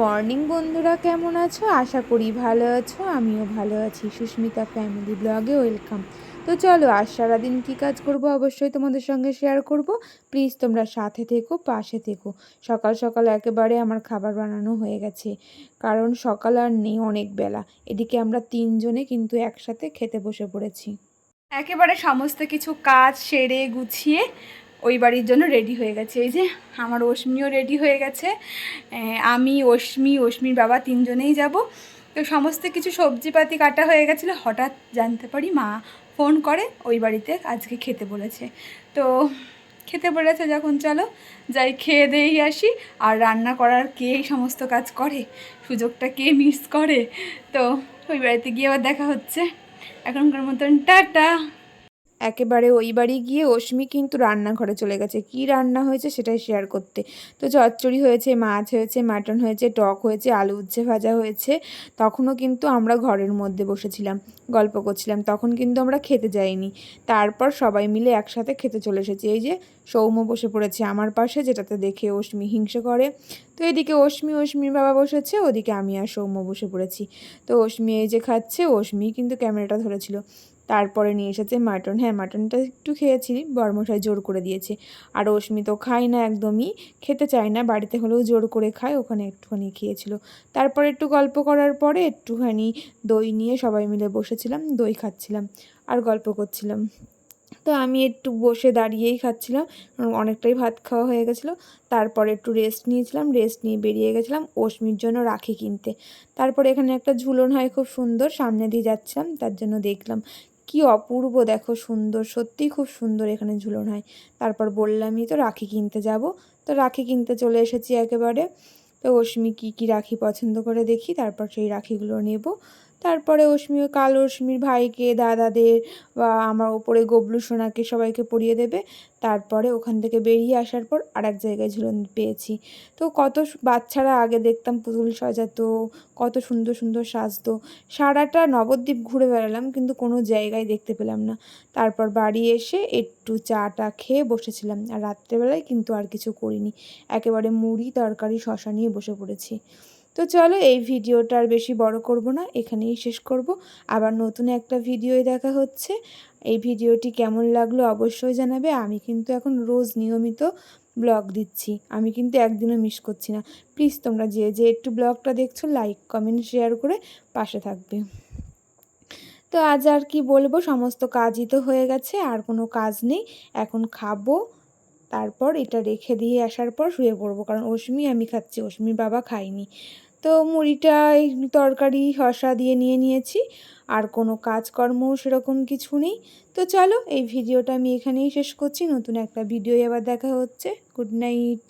Morning বন্ধুরা, কেমন আছো? আশা করি ভালো আছো। আমিও ভালো আছি। সুস্মিতা ফ্যামিলি ব্লগে ওয়েলকাম। তো চলো, আজ সারাদিন কী কাজ করব অবশ্যই তোমাদের সঙ্গে শেয়ার করব। প্লিজ তোমরা সাথে থেকো, পাশে থেকো। সকাল সকাল একেবারে আমার খাবার বানানো হয়ে গেছে, কারণ সকাল আর নেই, অনেক বেলা। এদিকে আমরা তিনজনে কিন্তু একসাথে খেতে বসে পড়েছি। একেবারে সমস্ত কিছু কাজ সেরে গুছিয়ে ওই বাড়ির জন্য রেডি হয়ে গেছে। এই যে আমার অশ্মিও রেডি হয়ে গেছে। আমি, অশ্মির বাবা তিনজনেই যাব। তো সমস্ত কিছু সবজিপাতি কাটা হয়ে গেছিলো। হঠাৎ জানতে পারি মা ফোন করে ওই বাড়িতে আজকে খেতে বলেছে। তো খেতে বলেছে যখন, চলো যাই, খেয়ে দিয়েই আসি। আর রান্না করার কে এই সমস্ত কাজ করে, সুযোগটা কে মিস করে। তো ওই বাড়িতে গিয়ে আবার দেখা হচ্ছে। এখনকার মতন টাটা। একেবারে ওই বাড়ি গিয়ে অশ্মি কিন্তু রান্নাঘরে চলে গেছে, কি রান্না হয়েছে সেটাই শেয়ার করতে। তো চচ্চড়ি হয়েছে, মাছ হয়েছে, মাটন হয়েছে, টক হয়েছে, আলু উচ্ছে ভাজা হয়েছে। তখনও কিন্তু আমরা ঘরের মধ্যে বসেছিলাম, গল্প করছিলাম, তখন কিন্তু আমরা খেতে যাইনি। তারপর সবাই মিলে একসাথে খেতে চলে এসেছি। এই যে সৌম্য বসে পড়েছে আমার পাশে, যেটাতে দেখে অশ্মি হিংসে করে। তো এদিকে অশ্মির বাবা বসেছে, ওদিকে আমি আর সৌম্য বসে পড়েছি। তো অশ্মি এই যে খাচ্ছে, অশ্মি কিন্তু ক্যামেরাটা ধরেছিল। তারপরে নিয়ে এসেছে মাটন। হ্যাঁ, মাটনটা একটু খেয়েছি, বরমশাই জোর করে দিয়েছে। আর অশ্মি তো খায় না, একদমই খেতে চায় না, বাড়িতে হলেও জোর করে খায়, ওখানে একটুখানি খেয়েছিল। তারপরে একটু গল্প করার পরে একটুখানি দই নিয়ে সবাই মিলে বসেছিলাম, দই খাচ্ছিলাম আর গল্প করছিলাম। তো আমি একটু বসে দাঁড়িয়েই খাচ্ছিলাম, অনেকটাই ভাত খাওয়া হয়ে গেছিলো। তারপরে একটু রেস্ট নিয়েছিলাম, রেস্ট নিয়ে বেরিয়ে গেছিলাম অশ্মির জন্য রাখি কিনতে। তারপরে এখানে একটা ঝুলন হয় খুব সুন্দর, সামনে দিয়ে যাচ্ছিলাম, তার জন্য দেখলাম কি অপূর্ব, দেখো সুন্দর, সত্যিই খুব সুন্দর এখানে ঝুলন হয়। তারপর বললামই তো রাখি কিনতে যাব। তো রাখি কিনতে চলে এসেছি একেবারে। তো অশ্মি কী রাখি পছন্দ করে দেখি, তারপর সেই রাখিগুলো নেব। তারপরে অশ্মির ভাইকে, দাদাদের বা আমার ওপরে গবলু সোনাকে সবাইকে পরিয়ে দেবে। তারপরে ওখান থেকে বেরিয়ে আসার পর আর এক জায়গায় ঝুলন পেয়েছি। তো কত বাচ্চারা আগে দেখতাম পুতুল সাজাতো, কত সুন্দর সুন্দর সাজতো। সারাটা নবদ্বীপ ঘুরে বেড়ালাম, কিন্তু কোনো জায়গায় দেখতে পেলাম না। তারপর বাড়ি এসে একটু চাটা খেয়ে বসেছিলাম, আর রাত্রেবেলায় কিন্তু আর কিছু করিনি, একেবারে মুড়ি তরকারি শশা নিয়ে বসে পড়েছি। তো চলো, এই ভিডিওটা আর বেশি বড় করব না, এখানেই শেষ করব। আবার নতুন একটা ভিডিওয় দেখা হচ্ছে। এই ভিডিওটি কেমন লাগলো অবশ্যই জানাবে। আমি কিন্তু এখন রোজ নিয়মিত ব্লগ দিচ্ছি, আমি কিন্তু একদিনও মিস করছি না। প্লিজ তোমরা যে একটু ব্লগটা দেখছো, লাইক কমেন্ট শেয়ার করে পাশে থাকবে। তো আজ আর কি বলবো, সমস্ত কাজই তো হয়ে গেছে, আর কোনো কাজ নেই। এখন খাবো, তারপর এটা রেখে দিয়ে আসার পর শুয়ে পড়বো, কারণ আমি খাচ্ছি, অশ্মির বাবা খায়নি। তো মুড়িটা এই তরকারি শসা দিয়ে নিয়েছি, আর কোনো কাজকর্ম সেরকম কিছু নেই। তো চলো, এই ভিডিওটা আমি এখানেই শেষ করছি। নতুন একটা ভিডিও আবার দেখা হচ্ছে। Good night.